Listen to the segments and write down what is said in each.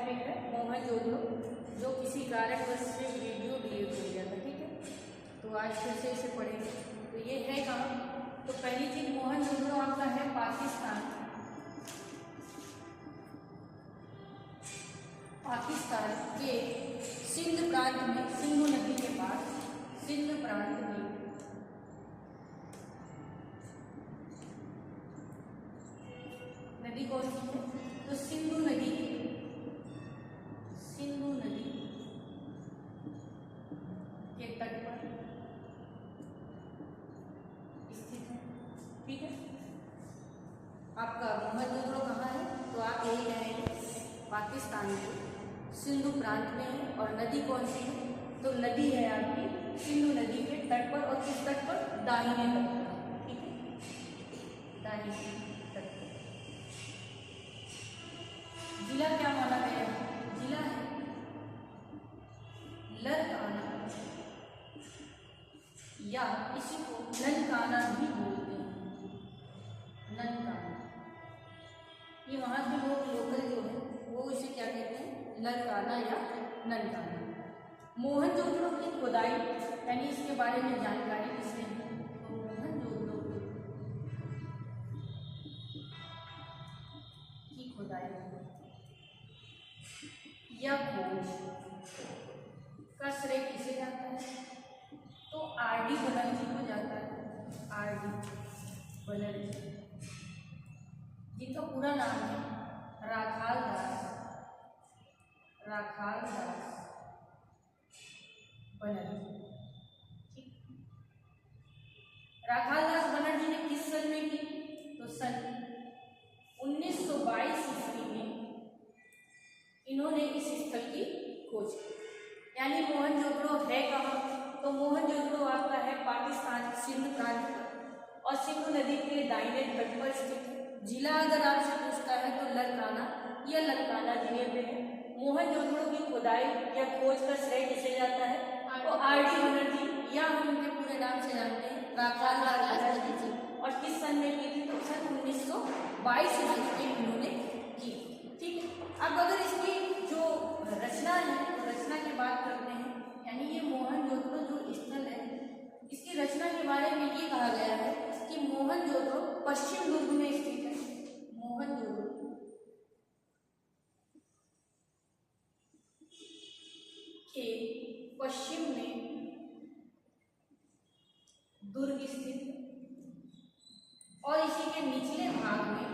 Topic है मोहनजोदड़ो, जो किसी कारणवश से वीडियो डिलीट हो गया था। ठीक है, तो आज फिर से इसे पढ़ेंगे। तो ये है कहाँ? तो पहली चीज, मोहनजोदड़ो आपका है पाकिस्तान। पाकिस्तान के सिंध प्रांत में, सिंधु नदी के पास, सिंध प्रांत में नदी कौन सी है? तो सिंधु नदी, सिंधु नदी के तट पर स्थित है। ठीक है, आपका मोहनजोदड़ो कहाँ है? तो आप यही कहेंगे पाकिस्तान के सिंधु प्रांत में है। और नदी कौन सी है? तो नदी है आपकी सिंधु नदी के तट पर। और किस तट पर? दाहिने तट पर। ठीक है, दाहिने तट पर। जिला क्या माना गया है? जिला है लरकाना, या इसी को ननकाना भी बोलते हैं। ननकाना, ये वहां के लोग लोकल जो है वो इसे क्या कहते हैं? लरकाना या ननकाना। मोहनजोदड़ो की खुदाई यानी इसके बारे में जानकारी किसने दी? तो मोहनजोदड़ो की खुदाई या खोज का श्रेय किसे जाता है? तो आर डी बनर्जी को जाता है। आर डी बनर्जी, जिनका पूरा नाम है राखाल दास, राखाल दास बनर्जी। राखाल दास बनर्जी ने किस सन में की? तो सन 1922 ईस्वी में इन्होंने इस स्थल की खोज की। यानी मोहनजोदड़ो है कहाँ? तो मोहनजोदड़ो आपका है पाकिस्तान सिंध प्रांत पर और सिंधु नदी के दाहिने तट पर स्थित है। जिला अगर आपसे पूछता है तो लरकाना या लरकाना जिले में है। मोहनजोदड़ो की खुदाई या खोज का श्रेय किसे जाता है? तो आर डी बनर्जी, या हम उनके पूरे नाम से जानते हैं राखाल दास बनर्जी। और किस सन में की थी? तो सन 1922 ईस्वी में इन्होंने की। ठीक है, अब अगर इसकी जो रचना है, रचना की बात करते हैं, यानी ये मोहनजोदड़ो जो स्थल है, इसकी रचना के बारे में ये कहा गया है कि मोहनजोदड़ो पश्चिम दुर्ग में स्थित है। मोहनजोदड़ो के पश्चिम में दुर्ग स्थित है और इसी के निचले भाग में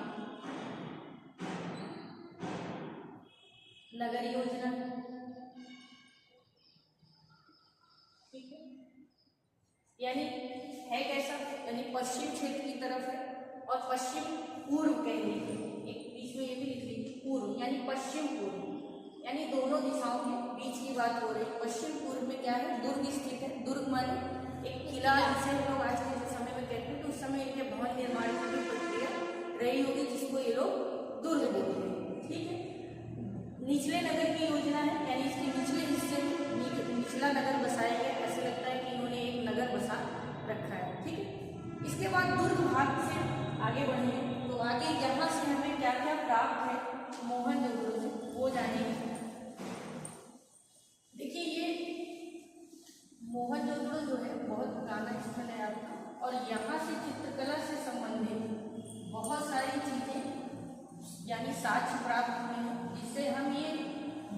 नगर योजना। ठीक है, यानी है कैसा? यानी पश्चिम क्षेत्र की तरफ है और पश्चिम पूर्व कह लीजिए, एक बीच में ये भी लिख लीजिए पूर्व, यानी पश्चिम पूर्व, यानी दोनों दिशाओं के बीच की बात हो रही है। पश्चिम पूर्व में क्या है? दुर्ग स्थित है। दुर्ग माने एक किला, जिसे हम लोग आज के समय में कहते हैं। तो उस समय इनके भवन निर्माण की प्रक्रिया रही होगी, जिसको ये लोग दुर्ग बोलते हैं। ठीक है, निचले नगर की योजना है, यानी इसके निचले हिस्से में निचला नगर बसाया गया। ऐसा लगता है कि इन्होंने एक नगर बसा रखा है। ठीक है, इसके बाद दुर्ग भाग से आगे बढ़ेंगे तो आगे यहाँ से हमें क्या क्या प्राप्त है मोहनजोदड़ो से वो जानेंगे। देखिए, ये मोहनजोदड़ो जो है बहुत पुराना स्थल है आपका, और यहाँ से चित्रकला से संबंधित बहुत सारी चीजें यानी साक्ष्य प्राप्त हुए हैं, जिससे हम ये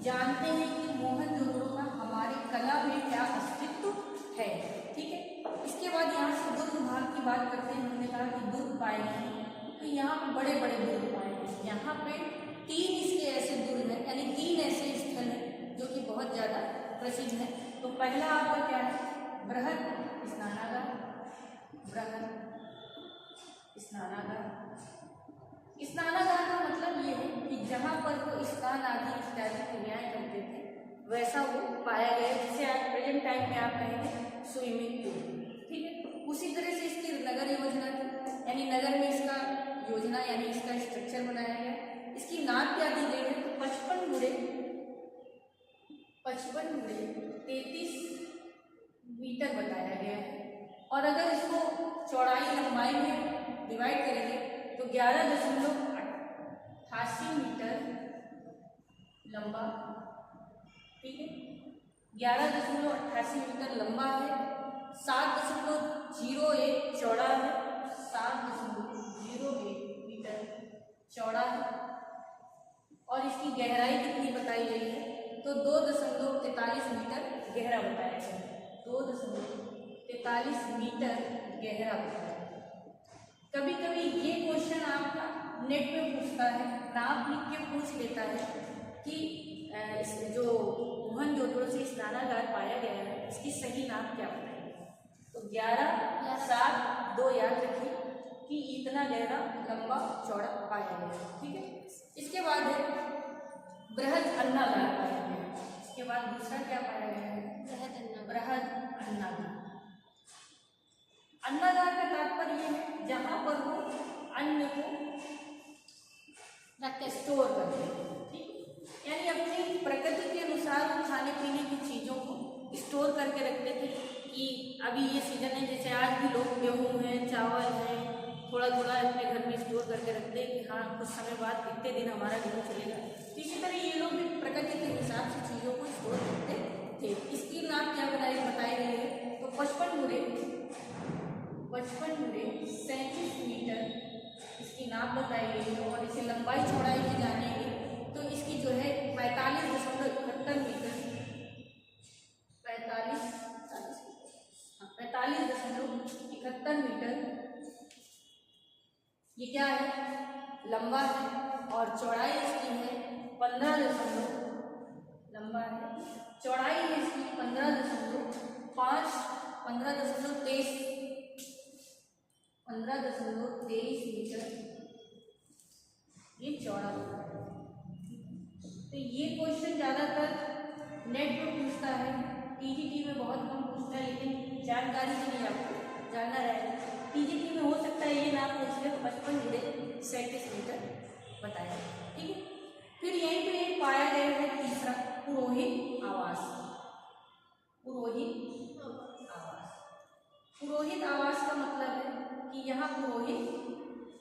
जानते हैं कि मोहनजोदड़ो का हमारी कला में क्या अस्तित्व है। ठीक है, इसके बाद यहाँ से दुर्ग भाग की बात करते हैं। हमने कहा कि दुर्ग पाएंगे, तो यहाँ पे बड़े बड़े दुर्ग पाएंगे। यहाँ पे 3 इसके ऐसे दुर्ग हैं, यानी 3 ऐसे स्थल हैं जो कि बहुत ज्यादा प्रसिद्ध है। तो पहला आपका क्या है? बृहद स्नानागार। बृहद स्नानागार, स्नानागार का मतलब ये है कि जहाँ पर वो स्नान आदि इत्यादि क्रियाएं करते थे वैसा वो पाया गया, जिसे आज प्रेजेंट टाइम में आप कहेंगे स्विमिंग पूल। ठीक है, उसी तरह से इसकी नगर योजना थी, यानी नगर में इसका योजना यानी इसका स्ट्रक्चर बनाया गया। इसकी नाप क्या दी गई है? तो 55 गुणे 33 मीटर बताया गया है। और अगर इसको चौड़ाई लंबाई में डिवाइड करेंगे तो 11.88 मीटर लंबा, ठीक है, 11.88 मीटर लंबा है, 7.01 चौड़ा है, 7.01 मीटर चौड़ा है। और इसकी गहराई कितनी बताई गई है? तो 2.43 मीटर गहरा बताया गया है, 2.43 मीटर गहरा बताया गया। कभी कभी ये क्वेश्चन आपका नेट में पूछता है, नाप लिख के पूछ लेता है कि जो मोहनजोदड़ो से स्नानागार पाया गया है इसकी सही नाप क्या बताएंगे? तो 11, 7, 2 याद रखिए कि इतना गहरा लंबा चौड़ा पाया गया, ठीक है। इसके बाद है बृहद अन्नागार पाया गया है। इसके बाद दूसरा क्या पाया गया है? बृहद अन्नागार। अन्नागार का तात्पर्य है जहां पर वो अन्न को रखते स्टोर करते हैं, ठीक, यानी अपनी प्रकृति के अनुसार खाने पीने की चीजों को स्टोर करके रखते थे कि अभी ये सीजन है, जैसे आज भी लोग गेहूँ है, चावल है, थोड़ा थोड़ा अपने घर में स्टोर करके रखते हैं कि हाँ कुछ समय बाद कितने दिन हमारा गेहूँ चलेगा। तो इसी तरह ये लोग भी प्रकृति के हिसाब से चीज़ों को स्टोर करते थे। इसकी नाप क्या बताई गई है? तो 55 गुणे 37 मीटर इसकी नाप बताई गई है। और इसे लंबाई चौड़ाई की जानेंगे तो इसकी जो है 45.71 मीटर 45.71 मीटर ये क्या है? लंबा है। और चौड़ाई इसकी है 15 लंबा है, चौड़ाई है इसकी 15.23 मीटर ये चौड़ा होता है। तो ये क्वेश्चन ज़्यादातर नेट में पूछता है, टीजीटी में बहुत कम पूछता है, लेकिन जानकारी के लिए आपको जानना रहेगा। टीजीटी में हो सकता है ये नाम पूछ ले 55.37 मीटर बताया, ठीक है। फिर यहीं पे एक पाया गया है तीसरा पुरोहित आवास। पुरोहित आवास का मतलब है कि यहाँ पुरोहित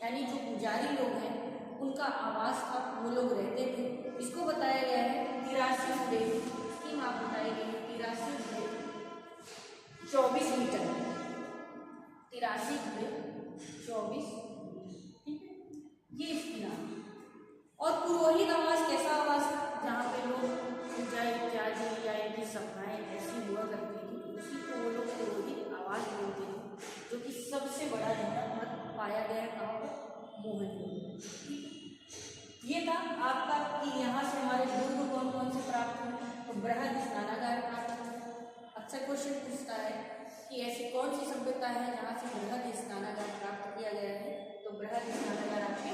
यानी जो पुजारी लोग हैं उनका आवास अब वो लोग रहते थे। इसको बताया गया है 83 गुणे इसकी माप बताई गई है 83 गुणे 24 मीटर 83 गुणे 24, ठीक है, ये इसकी नाम। और पुरोहित आवास कैसा आवास था? जहाँ पे लोग पूजा इत्यादि या इनकी सभाएं ऐसी हुआ करती थी, उसी को वो लोग पुरोहित आवास बोलते थे, जो कि सबसे बड़ा जनमत पाया गया कहाँ पर? मोहनजोदड़ो, ठीक है। ये था आपका कि यहाँ से हमारे दुर्ग कौन कौन से प्राप्त हुए? तो बृहद स्नानागार प्राप्त हुए। अक्सर क्वेश्चन पूछता है कि ऐसी कौन सी सभ्यता है जहाँ से बृहद स्नानागार प्राप्त किया गया है? तो बृहद स्नानागार आपके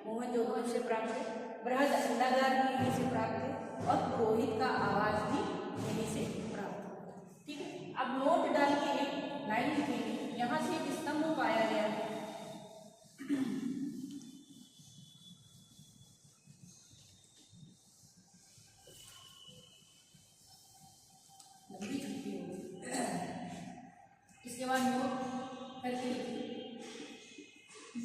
मोहनजोदड़ो से प्राप्त है, बृहद अन्नागार भी यहीं से प्राप्त है और पुरोहित का आवास भी यहीं से प्राप्त है, ठीक है। अब नोट डाल के एक लाइन लिखेंगे, यहाँ से एक स्तंभ पाया गया है, इसके बाद नोट करके लिखिए।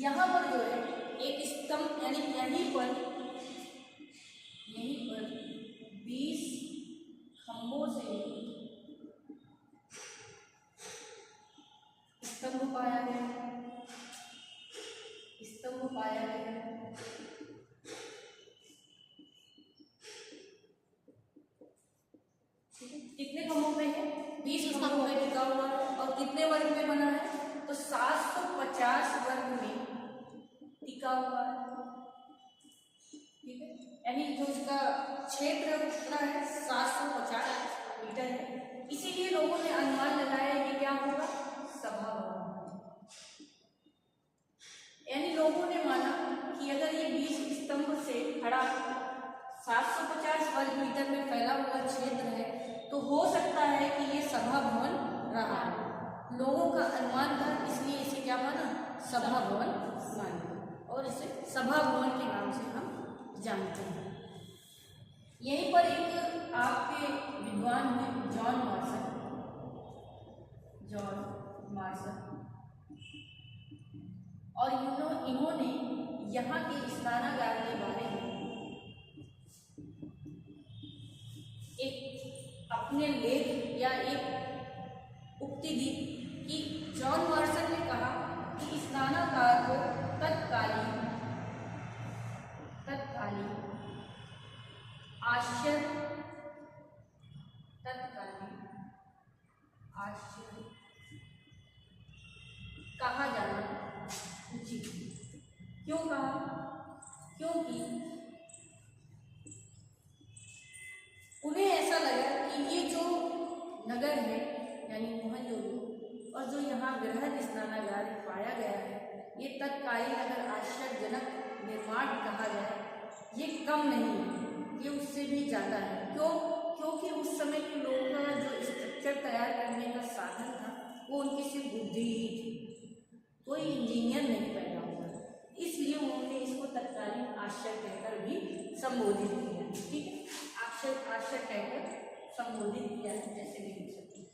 यहाँ पर जो है एक स्तंभ यानी यहीं पर 20 खंभों से स्तंभ पाया गया है, कितने खंभों पे है? 20 खंभों पे टिका हुआ है। और कितने वर्ग में बना है? तो 750 वर्ग में टिका हुआ है, ठीक है, यानी जो इसका क्षेत्र कितना है? 750 मीटर है। इसीलिए लोगों ने अनुमान लगाया ये क्या होगा? सभा भवन। यानी लोगों ने माना कि अगर ये 20 स्तंभ से खड़ा 750 वर्ग मीटर में फैला हुआ क्षेत्र है तो हो सकता है कि ये सभा भवन रहा है। लोगों का अनुमान था, इसलिए इसे क्या माना? सभा भवन माना, और इसे सभा भवन के नाम से हम जानते हैं। यहीं पर एक आपके विद्वान हुए जॉन मार्शल, और इन्होंने यहाँ के स्नानागार के बारे में एक अपने लेख या एक उक्ति दी कि जॉन मार्शल ने कहा कि स्नानागार को तत्कालीन आश्चर्य कहा जाना उचित है। क्यों कहा? क्योंकि उन्हें ऐसा लगा कि ये जो नगर है यानी मोहनजोदड़ो और जो यहाँ बृहद स्नानागार पाया गया है, ये तत्कालीन अगर आश्चर्यजनक निर्माण कहा जाए, ये कम नहीं है, ये उससे भी ज़्यादा है। क्यों? क्योंकि उस समय के लोगों का जो स्ट्रक्चर तैयार करने का साधन था वो उनकी सिर्फ बुद्धि ही थी, कोई इंजीनियर नहीं पैदा हुआ, इसलिए उन्होंने इसको तत्कालीन आश्चर्य कहकर भी संबोधित किया। ठीक है, आश्चर्य कहकर संबोधित किया है, जैसे भी लिख सकते हैं।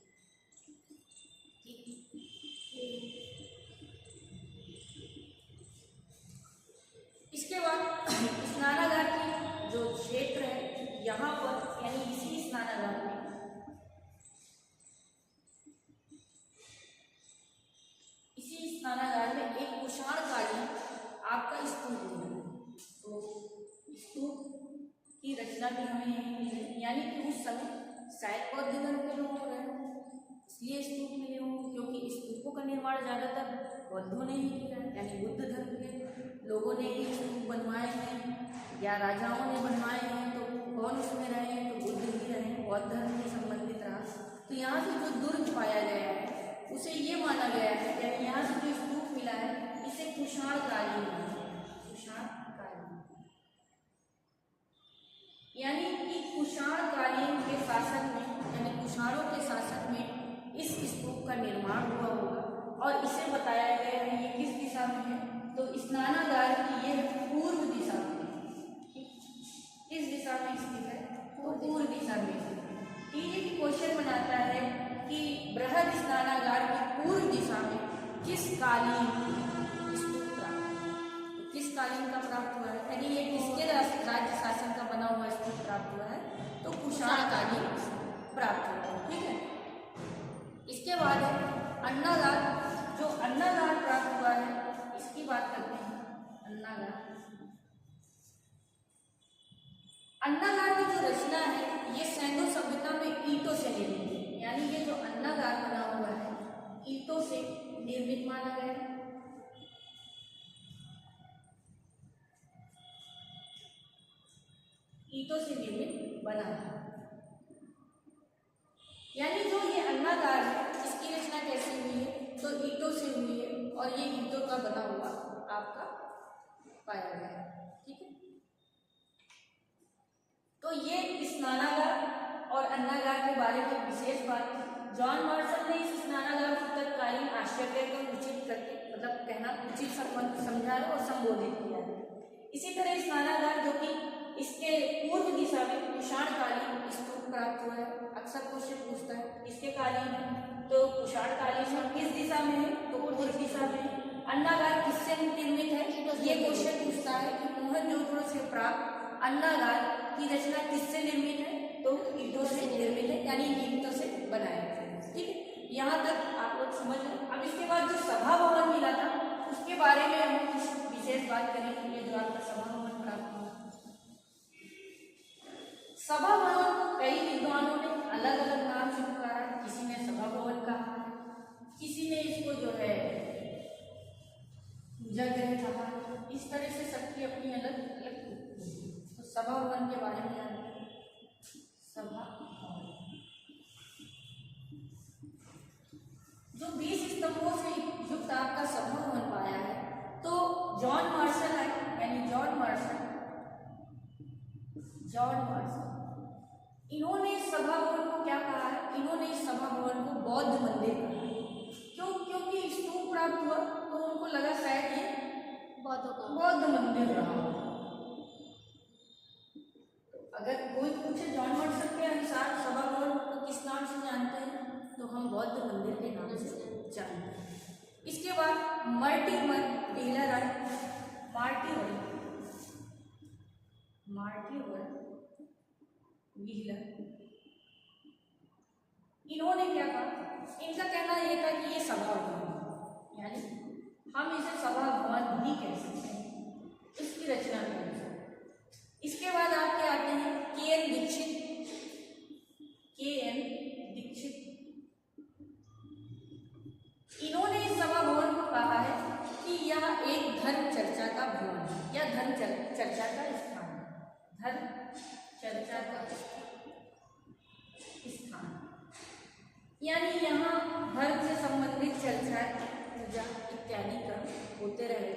इसके बाद स्नानागार की जो क्षेत्र है यहाँ पर यानी इसी स्नानागार में एक कुषाणकालीन आपका स्तूप है। तो स्तूप की रचना भी हमें यही मिली, यानी कि उस समय शायद बौद्ध धर्म के लोग हो रहे हों इसलिए स्तूप मिले हों, क्योंकि स्तूपों का निर्माण ज़्यादातर बौद्धों ने ही किया, यानी बुद्ध धर्म के लोगों ने ही स्तूप बनवाए हैं या राजाओं ने बनवाए हैं। तो कौन उसमें रहे हैं? तो बुद्ध ही रहे, बौद्ध धर्म से संबंधित रहा। तो यहाँ से जो दुर्ग पाया गया है उसे ये माना गया है, यानी यहाँ से जो स्तूप मिला है इसे कुषाणकालीन यानी कि कुषाणकालीन के शासन में यानी कुषाणों के शासन में इस स्तूप का निर्माण हुआ होगा। और इसे बताया गया है ये किस दिशा में है? तो स्नानागार की ये पूर्व दिशा में, किस दिशा में स्थित है? पूर्व दिशा में। ये क्वेश्चन बनाता है कि बृहद स्नानागार की पूर्व दिशा में किस कालीन स्तूप प्राप्त, तो किस कालीन का प्राप्त हुआ है, यानी ये किसके राज्य शासन का बना हुआ स्तूप प्राप्त हुआ है? तो कुषाणकालीन प्राप्त हुआ है। ठीक है, इसके बाद है अन्नागार। जो अन्नागार प्राप्त हुआ है इसकी बात करते हैं। अन्नागार की जो रचना है ये सैंडो सभ्यता में ईंटों से निर्मित है, यानी ये जो अन्नागार बना हुआ है ईंटों से निर्मित माना गया है। ईंटों से निर्मित बना है, यानी जो ये अन्नागार है इसकी रचना कैसे हुई है? तो ईंटों से हुई है और ये ईंटों का बना हुआ आपका पाया गया है। ठीक है, तो ये स्नानागार और अन्नागार के बारे में विशेष बात थी। जॉन मार्शल ने इस स्नानागार को तत्कालीन आश्चर्य का उचित करके मतलब कहना उचित समझा और संबोधित किया है। इसी तरह स्नानागार जो कि इसके पूर्व दिशा में कुषाणकालीन स्तूप प्राप्त हुआ है, अक्सर क्वेश्चन पूछता है किसके कालीन है? तो कुषाणकालीन किस दिशा में है? तो पूर्व दिशा में। अन्नागार किससे निर्मित है? ये क्वेश्चन पूछता है कि मोहनजोदड़ो से प्राप्त अन्नागार की रचना किससे निर्मित है? तो ईंटों से निर्मित है, यानी ईंटों से बनाया है। ठीक है, यहाँ तक आप लोग समझ लें। अब इसके बाद जो सभा भवन मिला था उसके बारे में हम कुछ विशेष बात करेंगे। जो आपका सभा भवन प्राप्त हुआ, सभा भवन को कई विद्वानों ने अलग अलग नाम से पुकारा। किसी ने सभा भवन कहा, किसी ने इसको जो है पूजा गृह कहा, इस तरह से सबकी अपनी अलग अलग। तो सभा भवन के बारे में जानते हैं। सभा भवन जो 20 स्तंभों से युक्त आपका सभा भवन पाया है, तो जॉन मार्शल है, यानी जॉन मार्शल इन्होंने सभा भवन को क्या कहा है? इन्होंने इस सभा भवन को बौद्ध मंदिर कहा है। क्यों? क्योंकि स्तूप प्राप्त हुआ तो उनको लगा शायद ये बौद्ध मंदिर रहा। अगर कोई पूछे जॉन मार्शल के अनुसार सभा भवन को किस नाम से जानते हैं, तो हम बौद्ध मंदिर के नाम से जानते हैं। इसके बाद मार्टिमर व्हीलर व्हीलर इन्होंने क्या कहा, इनका कहना यह था कि ये सभा भवन, यानी हम इसे सभा भवन भी कह सकते हैं इसकी रचना के अनुसार। इसके बाद आपके आते हैं के.एन. दीक्षित। के.एन. दीक्षित इन्होंने इस सभा भवन को कहा है कि यह एक धर्म चर्चा का भवन है या धर्म चर्चा का स्थान है। धर्म चर्चा का स्थान, यानी यहाँ धर्म से संबंधित चर्चाएं, पूजा इत्यादि कर्म होते रहे।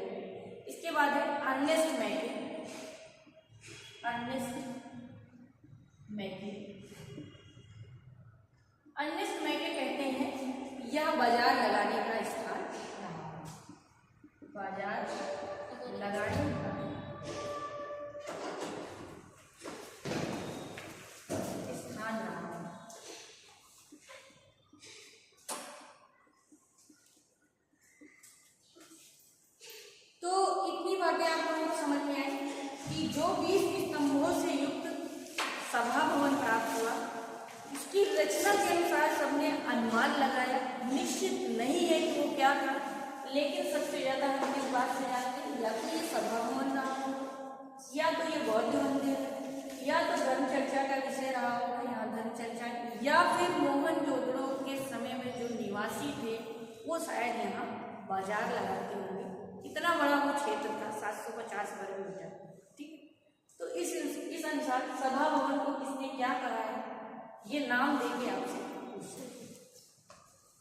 इसके बाद है अर्नेस्ट मैके। अर्नेस्ट मैके कहते हैं यह बाजार लगाने का स्थान रहा। बाजार लगाने का स्थान रहा। तो इतनी बातें आप लोगों को समझ में आई कि जो 20 स्तंभों से युक्त सभा भवन प्राप्त हुआ, उसकी रचना के अनुसार सबने अनुमान लगाया। निश्चित नहीं है कि वो क्या था, लेकिन सबसे ज्यादा हम इस बात से जानते हैं या तो ये सभा भवन रहा हो, या तो ये बौद्ध मंदिर है, या तो धर्म चर्चा का विषय रहा होगा, यहाँ धर्म चर्चा, या फिर मोहनजोदड़ो के समय में जो निवासी थे वो शायद यहाँ बाजार लगाते होंगे। इतना बड़ा वो क्षेत्र था, 750 वर्ग मीटर। ठीक, तो इस अनुसार सभा भवन को किसने क्या कहा है, ये नाम देंगे आपसे पूछते।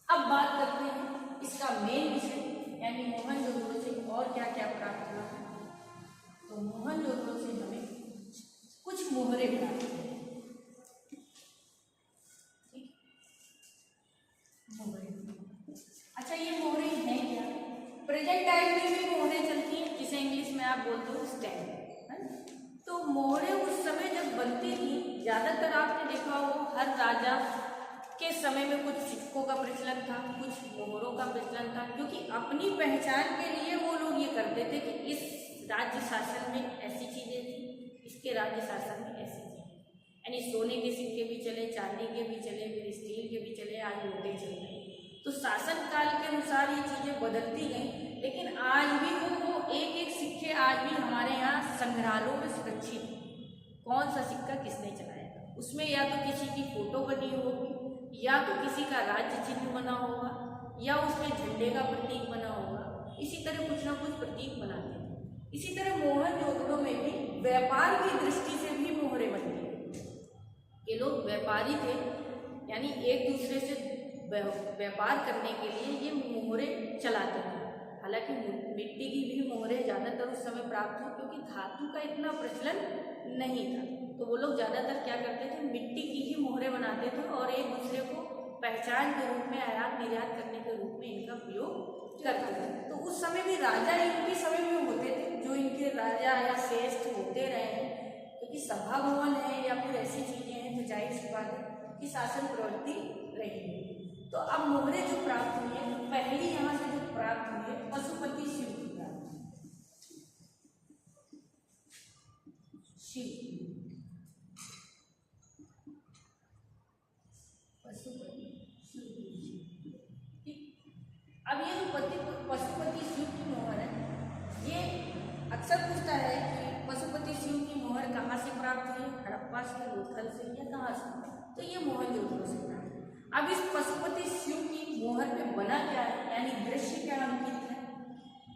अब बात करते हैं इसका मेन विषय, यानी मोहनजोदड़ो से और क्या क्या प्राप्त हुआ। तो मोहनजोदड़ो से हमें कुछ मोहरे प्राप्त हुए। ठीक, मोहरे। अच्छा, ये मोहरे हैं क्या? प्रेजेंट टाइम में भी मोहरे चलती हैं, जिसे इंग्लिश में आप बोलते हो स्टैम्प। तो मोहरे उस समय जब बनती थी, ज्यादातर आपने देखा हो हर राजा के समय में कुछ सिक्कों का प्रचलन था, कुछ मोहरों का प्रचलन था, क्योंकि अपनी पहचान के लिए वो लोग ये करते थे कि इस राज्य शासन में ऐसी चीजें थी, इसके राज्य शासन में ऐसी चीजें, यानी सोने के सिक्के भी चले, चांदी के भी चले, फिर स्टील के भी चले, आज नोटें चल रही। तो शासन काल के अनुसार ये चीजें बदलती गई, लेकिन आज भी वो एक एक सिक्के आज भी हमारे यहाँ संग्रहालयों में सुरक्षित है। कौन सा सिक्का किसने चलाया, उसमें या तो किसी की फोटो बनी होगी, या तो किसी का राज्य चिन्ह बना होगा, या उसके झंडे का प्रतीक बना होगा। इसी तरह कुछ ना कुछ प्रतीक बनाते हैं। इसी तरह मोहनजोदड़ो में भी व्यापार की दृष्टि से भी मोहरे बनते हैं। ये लोग व्यापारी थे, यानी एक दूसरे से व्यापार करने के लिए ये मोहरे चलाते थे। हालांकि मिट्टी की भी मोहरे ज़्यादातर उस समय प्राप्त हुई, क्योंकि धातु का इतना प्रचलन नहीं था, तो वो लोग ज़्यादातर क्या करते थे, मिट्टी की ही मोहरे बनाते थे और एक दूसरे को पहचान के रूप में, आयात निर्यात करने के रूप में इनका प्रयोग करते थे। तो उस समय भी राजा इनके समय में होते थे, जो इनके राजा या श्रेष्ठ होते रहे हैं, क्योंकि सभा भवन है या फिर ऐसी चीजें हैं तो जाहिर सी बात है कि शासन प्रवृत्ति रहेगी। तो अब मोहरे जो प्राप्त हुई है, तो पहली यहाँ से जो प्राप्त हुई है पशुपति शिव की प्राप्त, शिव पशुपति शिव। ठीक, अब ये जो पशुपति शिव की मोहर है, ये अक्सर पूछता है कि पशुपति शिव की मोहर कहाँ से प्राप्त हुई, हड़प्पा से, लोथल से, या कहाँ से? तो ये मोहनजोदड़ो से प्राप्त। अब इस पशुपति शिव की मोहर पे बना क्या है, यानी दृश्य क्या अंकित है,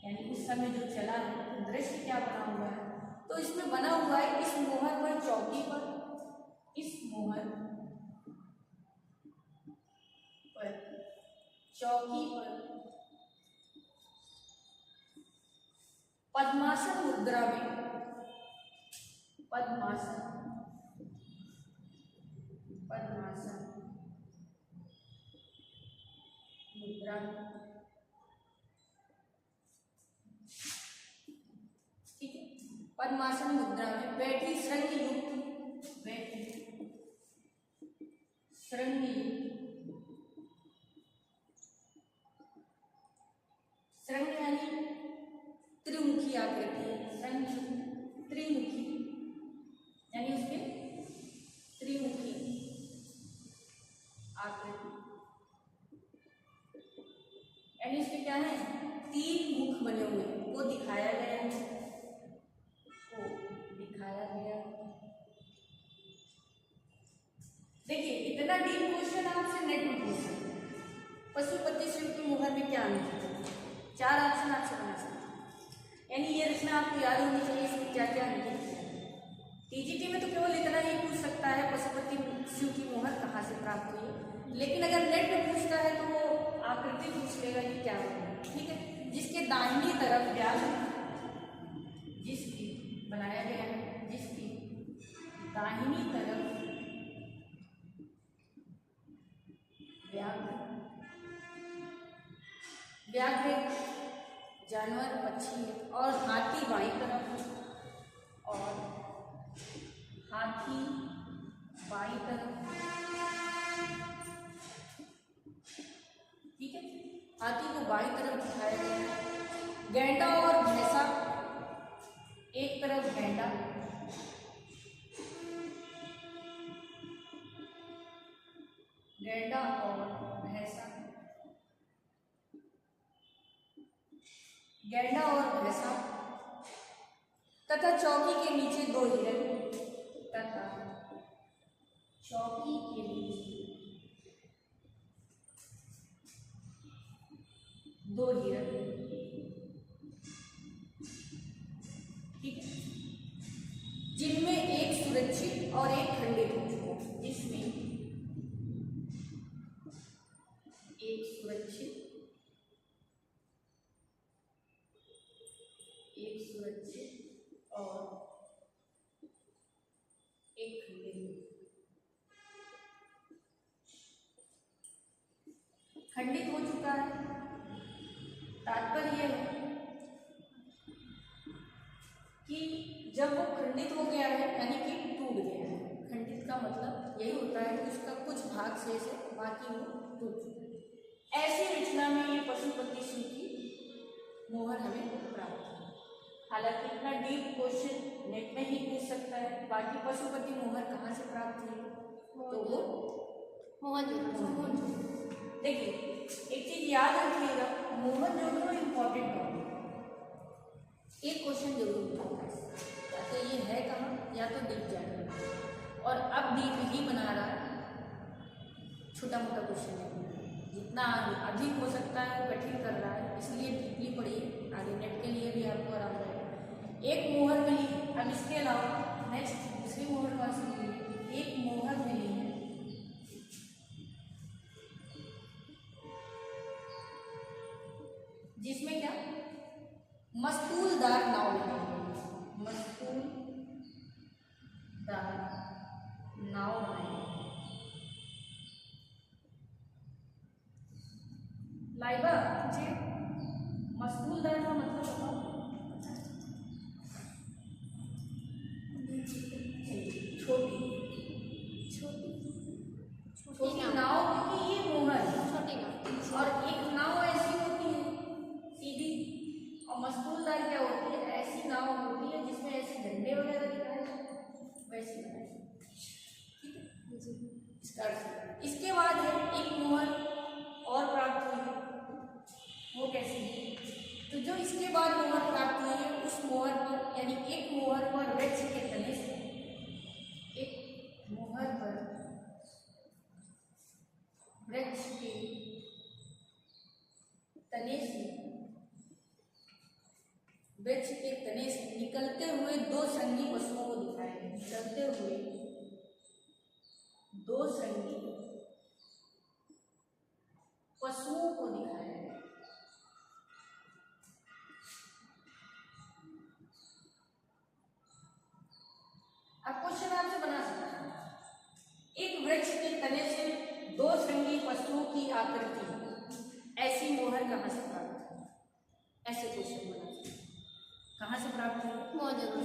यानी उस समय जो चला है तो दृश्य क्या बना हुआ है। तो इसमें बना हुआ है, इस मोहर पर, चौकी पर, इस मोहर पर, चौकी पर पद्मासन मुद्रा में, पद्मासन मुद्रा में, ठीक है, पद्मासन मुद्रा में बैठी श्रृंग युक्त, बैठी श्रृंग युक्त, श्रृंग यानी त्रिमुखी आकृति है, श्रृंग युक्त त्रिमुखी, यानी उसके त्रिमुखी आकृति। इतना डीप क्वेश्चन आपसे नेट में पूछ सकते हैं। पशुपति शिव की मोहर में क्या अंतर है? 4 ऑप्शन आपसे बना सकते हैं, यानी ये रचना आपको याद होनी चाहिए इसमें क्या क्या अंतर है। टीजीटी में तो केवल इतना ही पूछ सकता है पशुपति शिव की मोहर कहाँ से प्राप्त हुई है, लेकिन अगर नेट में पूछता है तो वो आकृति पूछ लेगा कि क्या होगा। ठीक है, जिसके दाहिनी तरफ व्याघ्र, जिसकी बनाया गया है, जिसकी दाहिनी तरफ व्याघ्र, व्याघ्र जानवर पक्षी है, और हाथी बाईं तरफ, और हाथी बाईं तरफ। ठीक है, हाथी को बाईं तरफ दिखाया गया है। गैंडा और भैंसा, एक तरफ गैंडा, गैंडा और भैंसा, गैंडा और भैंसा, तथा चौकी के नीचे 2 हिरण, तथा चौकी के नीचे 2 हिरण। ठीक है, जिनमें एक सुरक्षित और एक खंडित हो चुका है, जिसमें एक सुरक्षित, एक सुरक्षित और एक खंडित। खंडित हो चुका है, तात्पर्य है कि जब वो खंडित हो गया है यानी कि टूट गया है। खंडित का मतलब यही होता है कि उसका कुछ भाग शेष है, बाकी वो टूट चुका है। ऐसी रचना में ये पशुपति शिव की मोहर हमें प्राप्त है। हालांकि इतना डीप क्वेश्चन नेट में ही पूछ सकता है। बाकी पशुपति मोहर कहाँ से प्राप्त हुई, तो वो मोहनजोदड़ो। देखिए एक चीज याद रखिएगा, मोहनजोदड़ो इम्पोर्टेंट टॉपिक, एक क्वेश्चन जरूर पूछता है, या तो ये है कहाँ या तो डीप जाएगा। और अब डीप ही बना रहा है, छोटा मोटा क्वेश्चन है, जितना अधिक हो सकता है वो कठिन कर रहा है, इसलिए डीपली पढ़िए, आगे नेट के लिए भी आपको आराम रहेगा। एक मोहर मिली, अब इसके अलावा नेक्स्ट दूसरी मोहर कहाँ से मिली, एक मोहर मिली है जिसमें क्या मस्तूलदार नाव बनाई, मस्तूलदार नाव बनाई। लाइबा जी, मस्तूलदार का मतलब बताओ। छोटी छोटी छोटी नाव, क्योंकि ये मोहर छोटी नाव, और एक नाव ऐसी होती है सीधी, और मस्तूलदार क्या होती है, ऐसी नाव होती है जिसमें ऐसे झंडे वगैरह दिखाए वैसी बनाई। ठीक है, इसका अर्थ। इसके बाद है एक मोहर और प्राप्त हुई है, वो कैसी है, तो जो इसके बाद मोहर प्राप्त हुई है उस मोहर पर, यानी एक मोहर पर वृक्ष के तने से, एक मोहर पर वृक्ष के तने से, वृक्ष के तने से निकलते हुए 2 संगी पशुओं को दिखाया है। निकलते हुए 2 संगी पशुओं को दिखाया है। अब क्वेश्चन आपसे बना सकते हैं, एक वृक्ष के तने से 2 संगी पशुओं की आकृति, ऐसी मोहर कहाँ से प्राप्त है, ऐसे क्वेश्चन बना सकते हैं। कहाँ से प्राप्त है, मोहनजोदड़ो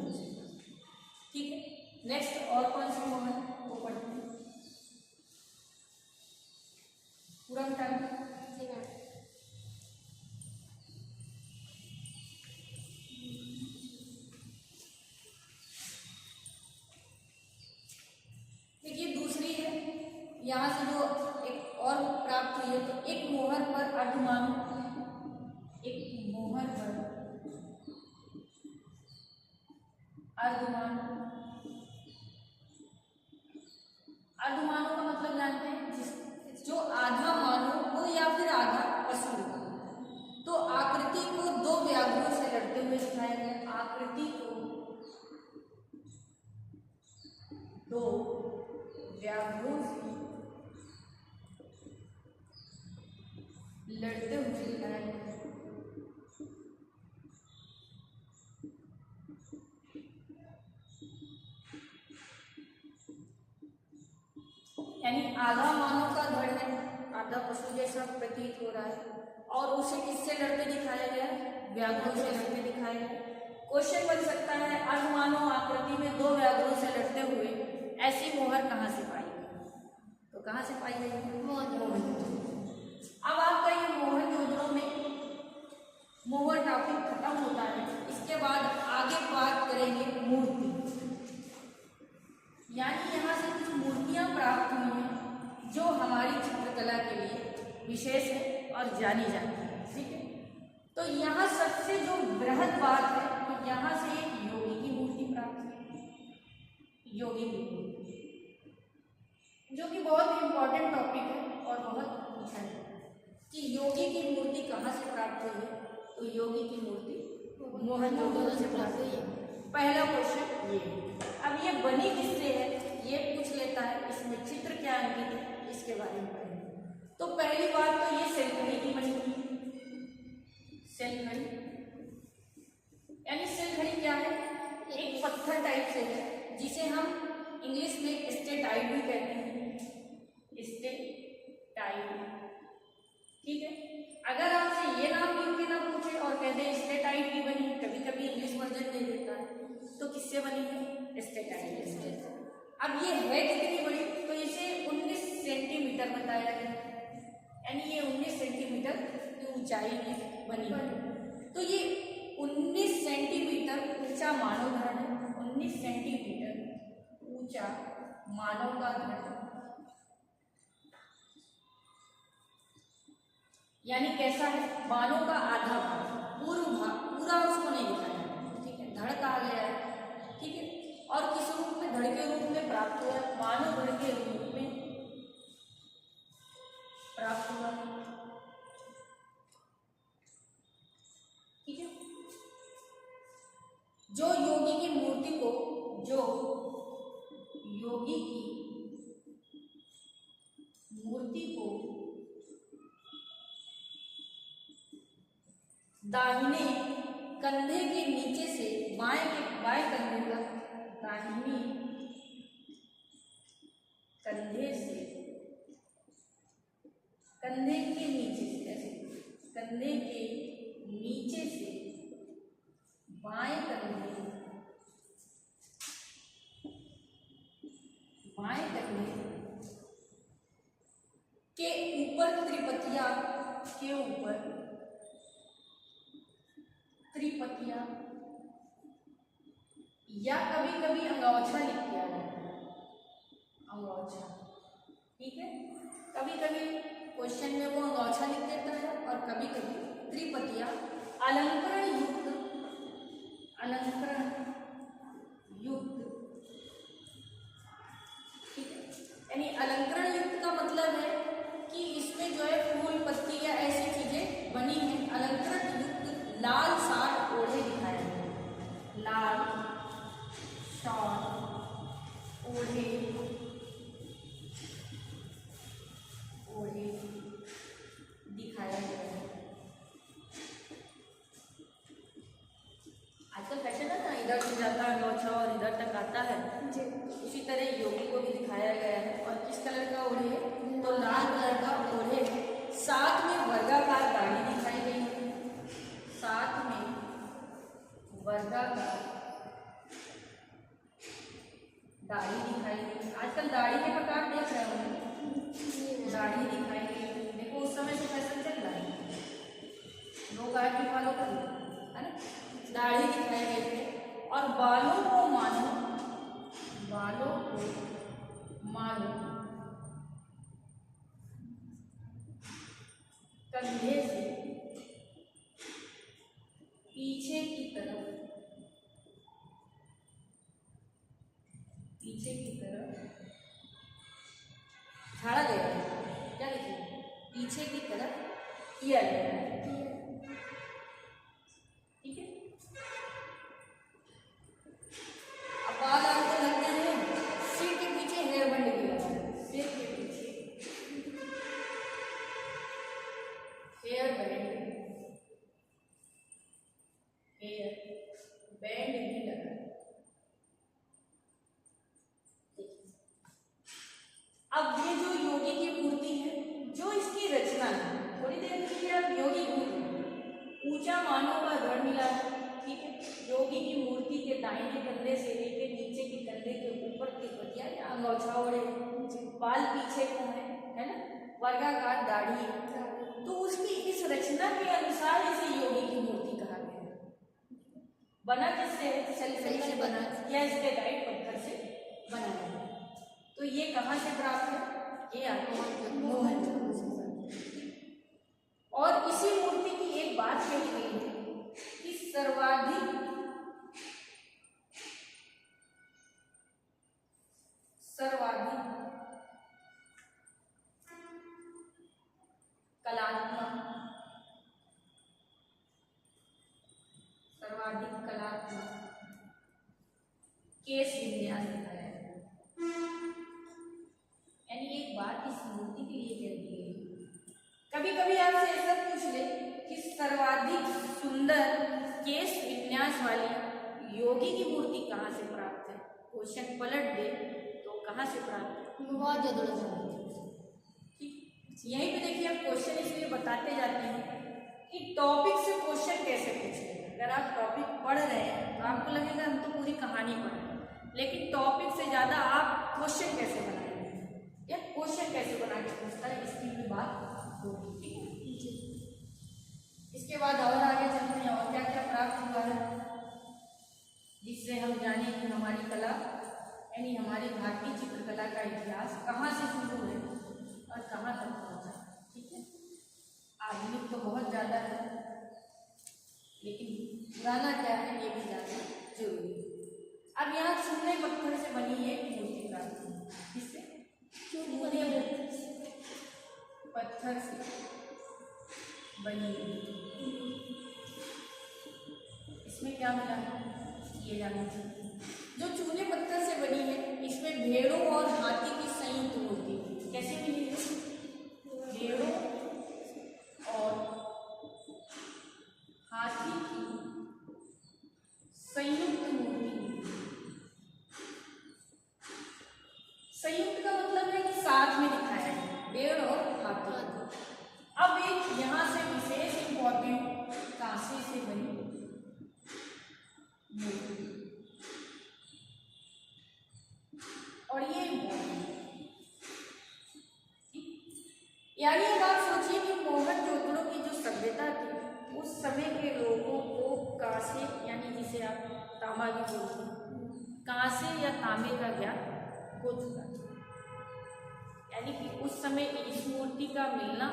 से। ठीक है, नेक्स्ट और कौन सी मोहर वो पढ़ते हैं, पूरा टाइम। देखिए दूसरी है, यहाँ से जो एक और प्राप्त हुई है, तो एक मोहर पर अर्धमानव, एक मोहर पर अर्धमानव, अर्धमानव का आकृति को दो व्याघ्रों से लड़ते हुए दिखाया गया है। यानी आधा मानव का धड़ है, आधा पशु जैसा प्रतीत हो रहा है, और उसे किससे लड़ते दिखाया गया है? व्याघ्रों से लड़ते दिखाया गया। क्वेश्चन बन सकता है अर्धमानव आकृति में दो व्याघ्रों से लड़ते हुए ऐसी मोहर कहाँ से पाई गई? तो कहाँ से पाई गई? मोहनजोदड़ो। अब आपका ये मोहनजोदड़ो में मोहर टॉपिक खत्म होता है। इसके बाद आगे बात करेंगे मूर्ति, यानी यहाँ से कुछ मूर्तियाँ प्राप्त हुई हैं जो हमारी चित्रकला के लिए विशेष है और जानी जाती है। ठीक है, तो यहाँ सबसे जो बृहद बात है, तो यहाँ से एक योगी की मूर्ति प्राप्त हुई। योगी की मूर्ति, जो कि बहुत इंपॉर्टेंट टॉपिक है और बहुत पूछा है कि योगी की मूर्ति कहाँ से प्राप्त हुई है। तो योगी की मूर्ति मोहनजोदड़ो से प्राप्त हुई है। पहला क्वेश्चन ये। अब ये बनी किससे है ये पूछ लेता है, इसमें चित्र क्या अंकित है इसके बारे में पढ़ेंगे। तो पहली बात तो ये सेलखड़ी की बनी हुई। सेलखड़ी यानी सेलखड़ी क्या है? एक पत्थर टाइप से है जिसे हम इंग्लिश में स्टेटाइट भी कहते हैं। स्टेटाइट, ठीक है। अगर आपसे ये नाम लिख के ना पूछे और कह दे स्टेटाइट की बनी, कभी कभी इंग्लिश वर्जन दे देता है, तो किससे बनी है? स्टेटाइट। अब ये है कितनी बड़ी? तो इसे 19 सेंटीमीटर बताया गया, यानी ये 19 सेंटीमीटर की ऊंचाई में बनी है। तो ये 19 सेंटीमीटर ऊंचा मानव धड़ है। 19 सेंटीमीटर ऊंचा मानव का धड़, यानी कैसा है? मानव का आधा भाग, पूर्व भाग पूरा उसको नहीं दिखाया, ठीक है। धड़ कहा गया है, ठीक है। और किस रूप में? धड़ के रूप में प्राप्त हुआ, मानव धड़ के रूप में प्राप्त हुआ, ठीक है। जो योगी की मूर्ति को, जो योगी की मूर्ति को दाहिने कंधे के नीचे से बाएं कंधे तक, दाहिने कंधे से कंधे के नीचे से, ऐसे कंधे के नीचे से बाएं कंधे के ऊपर त्रिपतिया के ऊपर त्रिपतिया या कभी कभी अंगौछा लिख दिया जाता है, अंगौछा, ठीक है। कभी कभी क्वेश्चन में वो अंगौछा लिख देता है और कभी कभी त्रिपतिया अलंकरण युक्त, ठीक है। यानी अलंकरण युक्त का मतलब है कि इसमें जो है फूल पत्ती या ऐसी चीजें बनी हैं। अलंकरण युक्त लाल शाल ओढ़े दिखाए हैं, लाल शाल ओढ़े दिखाया गया है। आजकल फैशन है ना, इधर से जाता है अंगौछा और इधर तक आता है, उसी तरह योगी को भी दिखाया गया है। और किस कलर का ओढ़े? तो लाल कलर का ओढ़े। साथ में वर्गाकार दाढ़ी दिखाई गई है, साथ में वर्गाकार दाढ़ी दिखाई गई। आजकल दाढ़ी के प्रकार देख रहे होंगे, दाढ़ी दिखाई गई। देखो उस समय से फैशन चल रहा है, लोग आज भी फॉलो कर रहे हैं, है ना। दाढ़ी दिखाई गई है और बालों को मानो कंधे से पीछे की तरफ झाड़ा गया है। क्या लिखिए? पीछे की तरफ किया गया है, ठीक है। योगी ऊंचा मानो का गढ़ मिला है। ठीक है, योगी की मूर्ति के दाहिने कंधे से लेकर नीचे के कंधे के ऊपर की बतिया या अंगोछा ओढ़े, बाल पीछे को है ना, वर्गाकार दाढ़ी है। तो उसकी इस रचना के अनुसार इसे योगी की मूर्ति कहा गया है। बना किससे है? सल्फेट से बना या इसके डाइट पत्थर से बना है। तो ये कहाँ से प्राप्त है? ये आपको मोहनजोदड़ो से। और इसी मूर्ति की एक बात कही गई है कि सर्वाधिक कलात्मक केस विन्यास दिखाया है। यानी एक बात इस मूर्ति के लिए कह दी गई। कभी कभी आपसे ऐसा पूछ ले कि सर्वाधिक सुंदर केस विन्यास वाली योगी की मूर्ति कहाँ से प्राप्त है, क्वेश्चन पलट दे तो कहाँ से प्राप्त है? मोहनजोदड़ो से। यहीं पे देखिए, आप क्वेश्चन इसलिए बताते जाते हैं कि टॉपिक से क्वेश्चन कैसे पूछे। अगर आप टॉपिक पढ़ रहे हैं तो आपको लगेगा हम तो पूरी कहानी पढ़ रहे हैं, लेकिन टॉपिक से ज़्यादा आप क्वेश्चन कैसे बनाएंगे या क्वेश्चन कैसे बना के पूछता है, इसकी भी बात होगी। ठीक है, इसके बाद और आगे चलते हैं और क्या क्या प्राप्त हुआ है, जिससे हम जाने कि हमारी कला यानी हमारी भारतीय चित्रकला का इतिहास कहाँ से शुरू है और कहाँ तक पहुँचा। ठीक है, आधुनिक तो बहुत ज़्यादा है, लेकिन पुराना क्या है ये भी जानना जरूरी है। अब यहाँ चूने पत्थर से बनी एक मूर्ति प्राप्त हुई। किससे? चूने पत्थर से बनी। इसमें क्या मिला ये जानना चाहिए। जो चूने पत्थर से बनी है, इसमें भेड़ों और हाथी की संयुक्त मूर्ति। कैसे मिली है? भेड़ों और हाथी की संयुक्त मूर्ति। संयुक्त का मतलब है कि साथ में दिखाया है, भेड़ और हाथी। अब एक यहाँ से विशेष इंपॉर्टेंट कांसे से बनी मूर्ति, और ये यानी अब आप सोचिए कि मोहनजोदड़ो की जो सभ्यता थी, उस समय के लोगों को कांसे यानी जिसे आप तांबा भी बोलते हैं, कांसे या तांबे का ज्ञान हो चुका था। यानी कि उस समय इस मूर्ति का मिलना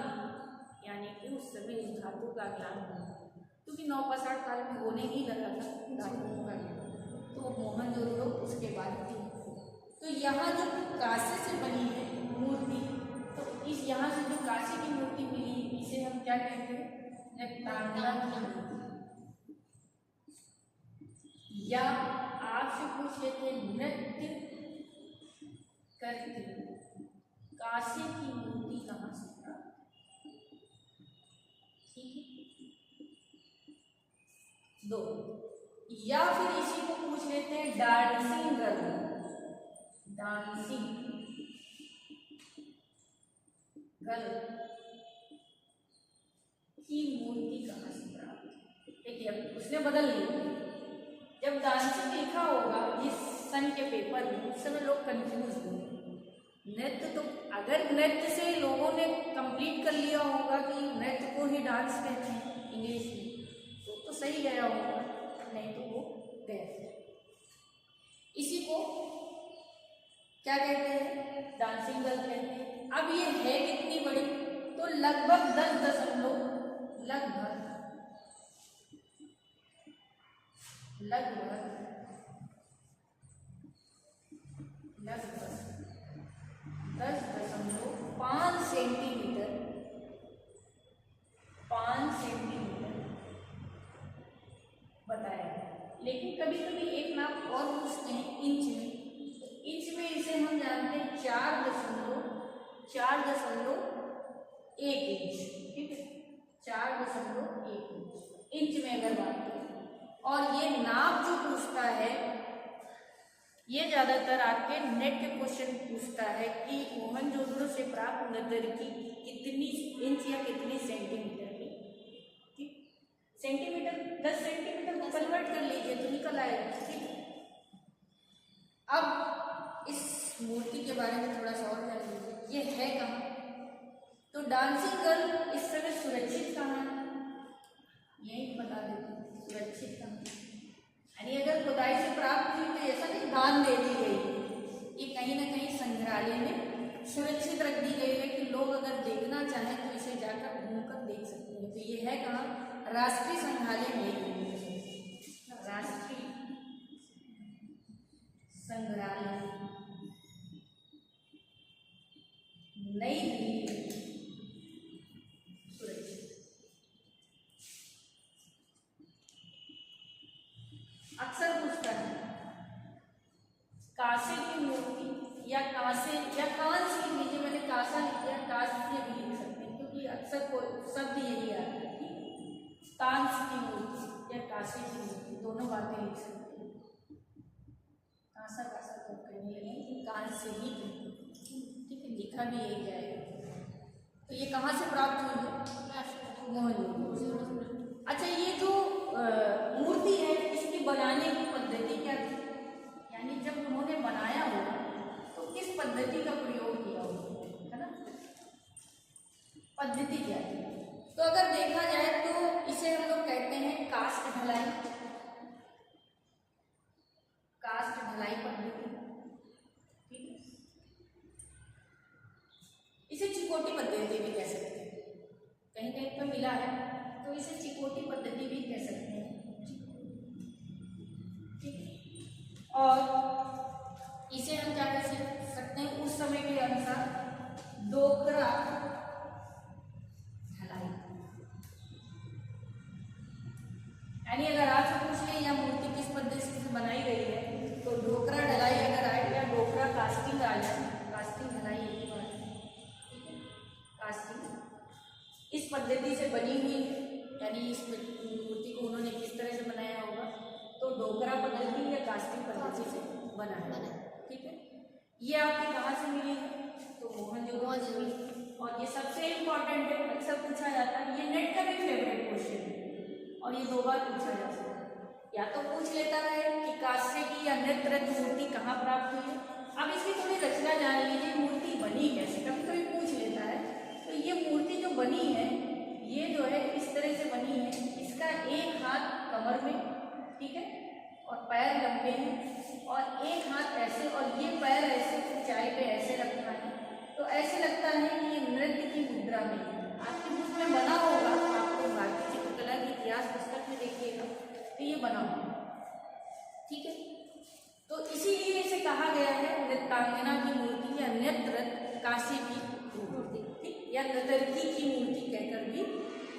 यानी कि उस समय इस धातु का ज्ञान होना, क्योंकि 9-5 काल में होने ही लगा था धातुओं का ज्ञान। तो मोहनजोदड़ो उसके बाद थी। तो यहाँ जो कांसे से बनी है मूर्ति, तो इस यहाँ से जो कांसे की मूर्ति मिली, इसे हम क्या कहते हैं? रेक्टेंगुलर की मूर्ति। या आपसे पूछ लेते हैं, नृत्य करती कांसे की मूर्ति कहाँ से प्राप्त? ठीक है, 2। या फिर इसी को पूछ लेते हैं, डांसिंग गर्ल, डांसिंग गर्ल की मूर्ति कहाँ से प्राप्त? देखिए, अब उसने बदल लिया। जब डांसिंग लिखा होगा इस सन के पेपर में, उस समय लोग कंफ्यूज होंगे। नृत्य तो अगर नृत्य से लोगों ने कंप्लीट कर लिया होगा कि नृत्य को ही डांस कहते हैं इंग्लिश में, तो सही गया होगा, नहीं तो वो गलत। इसी को क्या कहते हैं? डांसिंग गर्ल कहते हैं। अब ये है कितनी बड़ी? तो लगभग 10 10.5 सेंटीमीटर, 5 सेंटीमीटर बताया। लेकिन कभी कभी एक नाप और पूछते हैं इंच में, तो इंच में इसे हम जानते हैं 4.1 इंच। ठीक है, 4.1 इंच में अगर बात करें। और ये नाप जो पूछता है, ये ज्यादातर आपके नेट के क्वेश्चन पूछता है कि मोहनजोदड़ो से प्राप्त नृत्य की कितनी इंच या कितनी सेंटीमीटर की सेंटीमीटर, 10 सेंटीमीटर को कन्वर्ट कर लीजिए तो निकल आएगा। ठीक है, अब इस मूर्ति के बारे में थोड़ा सा और जान लीजिए, ये है कहाँ? तो डांसिंग गर्ल इस समय सुरक्षित कहाँ है, यही बता देते हैं, सुरक्षित कहाँ। यानी अगर खुदाई से प्राप्त हुई तो ऐसा नहीं दान दे दी गई, ये कहीं ना कहीं संग्रहालय में सुरक्षित रख दी गई है कि लोग अगर देखना चाहें तो इसे जाकर घूमकर देख सकते हैं। तो ये है कहाँ? राष्ट्रीय संग्रहालय नई दिल्ली, राष्ट्रीय संग्रहालय नई दिल्ली सुरक्षित। अक्सर पूछता है कांसे की मूर्ति या कांसे या कांस लिख लीजिए, मैंने कांसा लिख दिया, कांस से भी लिख सकते हैं क्योंकि अक्सर शब्द यही आता है कि कांस की मूर्ति या कांसे की मूर्ति, दोनों बातें लिख सकते हैं। कांसा कांसा तो कहने लगे, कांस से ही कहते हैं। ठीक है, लिखा भी यही जाएगा। तो ये कहाँ से प्राप्त हुई है? मोहनजोदड़ो। अच्छा, ये जो मूर्ति है इसकी बनाने की पद्धति क्या थी, यानी जब उन्होंने बनाया होगा तो किस पद्धति का प्रयोग किया होगा, है ना, पद्धति क्या थी? तो अगर देखा जाए तो इसे हम लोग कहते हैं कास्ट ढलाई, कास्ट ढलाई पद्धति। ठीक है, इसे चिकोटी पद्धति भी कह सकते हैं, कहीं कहीं पर मिला है तो इसे चिकोटी पद्धति भी कह सकते हैं। और इसे हम क्या कह सकते हैं, उस समय के अनुसार डोकरा ढलाई। यानी अगर आपसे पूछ ले यह मूर्ति किस पद्धति से बनाई गई है तो डोकरा ढलाई अगर आए या डोकरा कास्टिंग आ जाए, कास्टिंग ढलाई एक बात है। ठीक है, कास्टिंग इस पद्धति से बनी हुई है, यानी इस मूर्ति को उन्होंने किस तरह से बनाया होगा तो डोकरा पद्धति या कास्टिंग पद्धति से बनाया। ठीक है, ये आपकी कहाँ से मिली है तो मोहनजोदड़ो से मिली। और ये सबसे इम्पोर्टेंट है, अक्सर पूछा जाता है, ये नेट का भी फेवरेट क्वेश्चन है और ये 2 बार पूछा जा सकता है। या तो पूछ लेता है कि कांसे की या नृत्य मूर्ति कहाँ प्राप्त हुई है। अब इसकी थोड़ी रचना जान लीजिए, मूर्ति बनी कैसे, कभी कभी पूछ लेता है। तो ये मूर्ति जो बनी है ये जो है इस तरह से बनी है, इसका एक हाथ कमर में, ठीक है, और पैर लंबे हैं और एक हाथ ऐसे और ये पैर ऐसे ऊंचाई पे ऐसे रखना है। तो ऐसे लगता है कि ये नृत्य की मुद्रा में आपकी बुक में बना होगा, आपको भारतीय चित्रकला की इतिहास पुस्तक में देखिएगा तो ये बना होगा। ठीक है, तो इसीलिए इसे कहा गया है नृत्यांगना की मूर्ति या नृत्य काशी की मूर्ति, ठीक, या नर्तकी की मूर्ति कहकर भी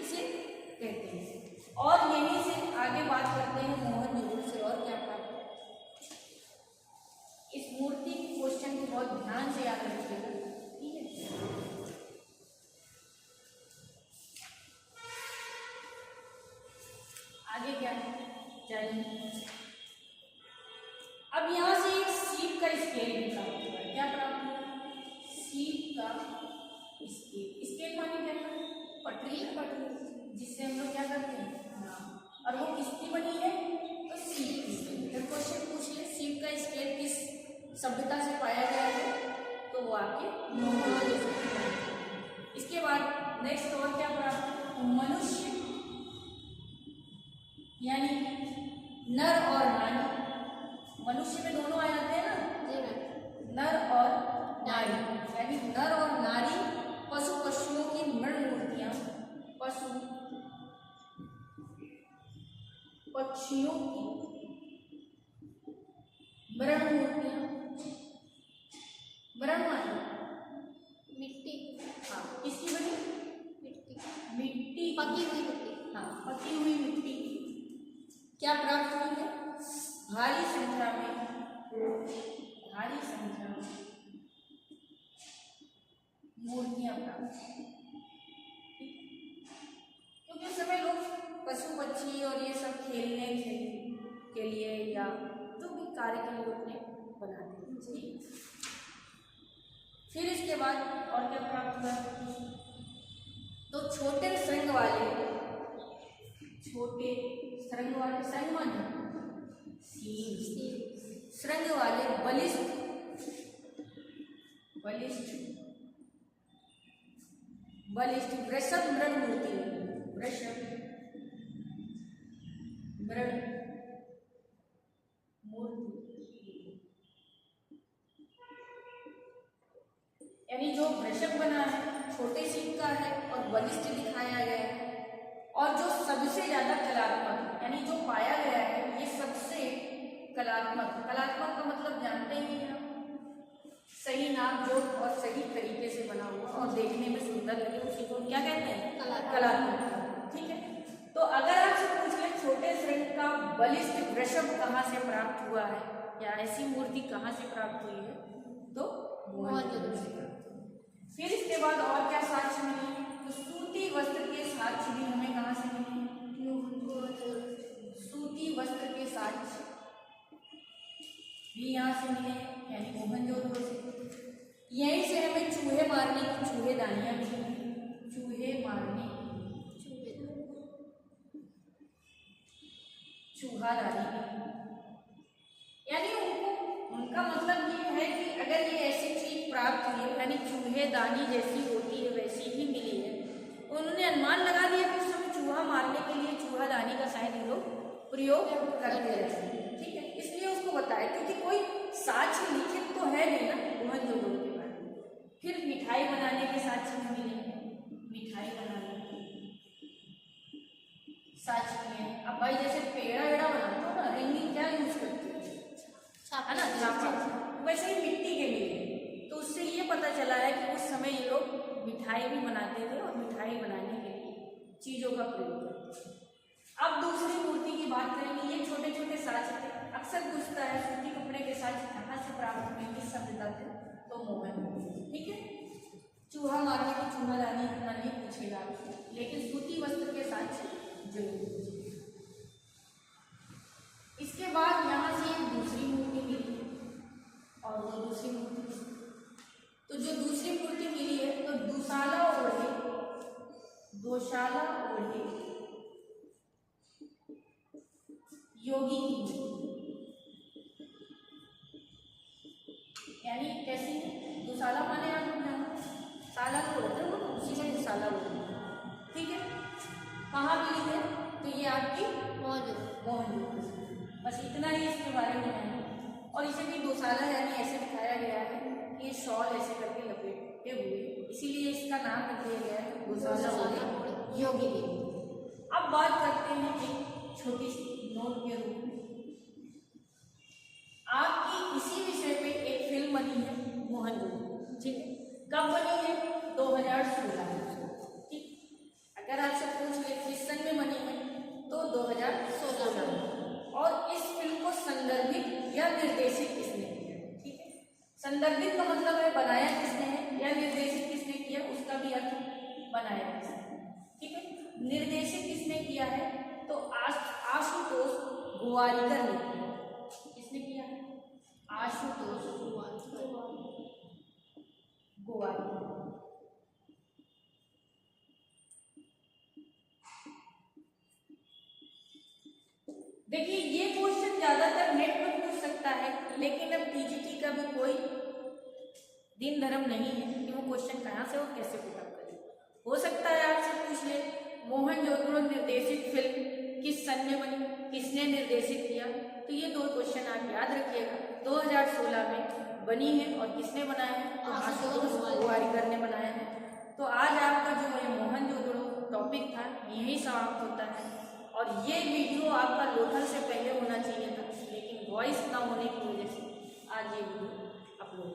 इसे कहते हैं। और यहीं से आगे बात करते हैं मोहनजोदड़ो से और क्या प्राप्त है। इस मूर्ति की क्वेश्चन को बहुत ध्यान से याद रखिएगा। ठीक है, आगे क्या है जानिए। अब यहाँ से एक सीप का स्केल भी प्राप्त हुआ है। क्या प्राप्त हुआ? सीप का स्केल। स्केल माने क्या है? पटरी, पटरी जिससे हम लोग क्या करते हैं, और वो किसकी बनी है तो सीप की। अगर क्वेश्चन पूछ ले सीप का स्केल किस सभ्यता से पाया गया है तो वो आपके मोहनजोदड़ो से। इसके बाद नेक्स्ट और क्या प्राप्त है, मनुष्य यानी नर और नारी। मनुष्य में दोनों आ जाते हैं ना, नर और नारी, यानी नर और नारी पशु पक्षियों की मृण मूर्तियां, पशु पक्षियों की मृण मूर्तियां। मृण माने मिट्टी, हाँ, किसकी बनी? मिट्टी, मिट्टी, पकी हुई मिट्टी, हाँ, पकी हुई मिट्टी क्या प्राप्त हुई है? भारी संख्या में, भारी संख्या में मूर्तियां प्राप्त, क्योंकि उस समय लोग पशु पक्षी और ये सब खेलने के लिए या जो भी कार्य के लिए अपने बनाते हैं। फिर इसके बाद और क्या प्राप्त हुआ? तो छोटे संग वाले छोटे सुरंग वाले संगमन, सील सुरंग वाले बलिष्ठ, बलिष्ठ बलिष्ठ वृषभ मृग मूर्ति, वृषभ मृग मूर्ति, यानी जो वृषभ बना है छोटे सींग का है और बलिष्ठ दिखाया गया है, और जो सबसे ज्यादा कलात्मक, यानी जो पाया गया है ये सबसे कलात्मक, कलात्मक का मतलब जानते ही हैं, सही नाप जोड़ और सही तरीके से बना हुआ और देखने में सुंदर लगे, उसी को क्या कहते हैं, कलात्मक। ठीक है, तो अगर आपसे पूछ ले छोटे सुरंग का बलिष्ठ वृषभ कहाँ से प्राप्त हुआ है या ऐसी मूर्ति कहाँ से प्राप्त हुई है, तो मोहनजोदड़ो से प्राप्त हुई। फिर इसके बाद और क्या साक्ष्य मिले, तो सूती वस्त्र के साक्ष्य भी हमें कहाँ से मिले, सूती वस्त्र के साक्ष्य भी यहाँ से मिले, यानी मोहनजोदड़ो से। यहीं से हमें चूहे मारने की चूहेदानियां मिली, चूहे मारने चूहादानी, यानी उनका मतलब ये है कि अगर ये ऐसी चीज प्राप्त हुई है, यानी चूहेदानी जैसी होती है वैसी ही मिली है, उन्होंने अनुमान लगा दिया कि उस समय चूहा मारने के लिए चूहादानी का शायद ये लोग प्रयोग करते रहते हैं। ठीक है, इसलिए उसको बताया, क्योंकि कोई साक्ष्य लिखित तो है नहीं ना मोहनजोदड़ो के बारे में। फिर मिठाई बनाने के साक्ष्य में मिलेंगे, मिठाई बनाने साक्ष्य में। अब भाई जैसे पेड़ा वेड़ा बनाते हो ना, रिंगी क्या यूज करते है ना, छापा, वैसे ही मिट्टी के मिले, तो उससे ये पता चला है कि उस समय ये लोग मिठाई भी बनाते थे और मिठाई बनाने के लिए चीजों का प्रयोग करते थे। अब दूसरी मूर्ति की बात करेंगे, ये छोटे छोटे साक्ष्य थे, अक्सर पूछता है सूती कपड़े के साक्ष्य कहाँ से प्राप्त हुए, किस सभ्यता थे, तो मोहन। ठीक है, चूहा मारने की चूहादानी इतना नहीं पूछेगा आपसे, लेकिन सूती वस्त्र के साक्ष्य जरूर पूछेगा। इसके बाद यहाँ से एक दूसरी मूर्ति मिली, और वो दूसरी मूर्ति, तो जो दूसरी मूर्ति मिली है तो दुशाला ओढ़े, दोशाला ओढ़े योगी की मूर्ति, यानी कैसी, दुशाला माने आप लोग जानो, साला को होते हैं वो, उसी में दुशाला ओढ़े। ठीक है, कहाँ मिली है, तो ये आपकी मोहनजोदड़ो, बस इतना ही इसके बारे में है। और इसे भी दोशाला यानी ऐसे दिखाया गया है कि ये शॉल ऐसे करके लपेटे हुए, इसीलिए इसका नाम रख दिया गया है दोशाला ओढ़े योगी की। अब बात करते हैं एक छोटी सी नोट के रूप में, आपकी इसी विषय पे एक फिल्म बनी है मोहनजोदड़ो। ठीक है, कब बनी है, 2016 में। ठीक, अगर आपसे पूछ ले किस सन में बनी है, तो 2016 में। और इस फिल्म को संदर्भित या निर्देशित किसने किया। ठीक है, संदर्भित का मतलब है बनाया किसने है, या निर्देशित किसने किया उसका भी अर्थ बनाया किसने। ठीक है, निर्देशित किसने किया है, तो आशुतोष गोवारिकर ने किया। किसने किया, आशुतोष गोवारिकर। देखिए ये क्वेश्चन ज्यादातर नेट पर पूछ सकता है, लेकिन अब टीजीटी का भी कोई दिन धर्म नहीं है कि वो क्वेश्चन कहाँ से और कैसे पुटअप करे। हो सकता है आपसे पूछ ले मोहनजोदड़ो निर्देशित फिल्म किस सन में बनी, किसने निर्देशित किया, तो ये दो क्वेश्चन आप याद रखिएगा। 2016 में बनी है और किसने बनाया है, तो आशुतोष गोवारिकर ने बनाया है। तो आज आपका जो ये मोहनजोदड़ो टॉपिक था यही समाप्त होता है। और ये वीडियो आपका लोथल से पहले होना चाहिए था, लेकिन वॉइस ना होने की वजह से आज ये वीडियो अपलोड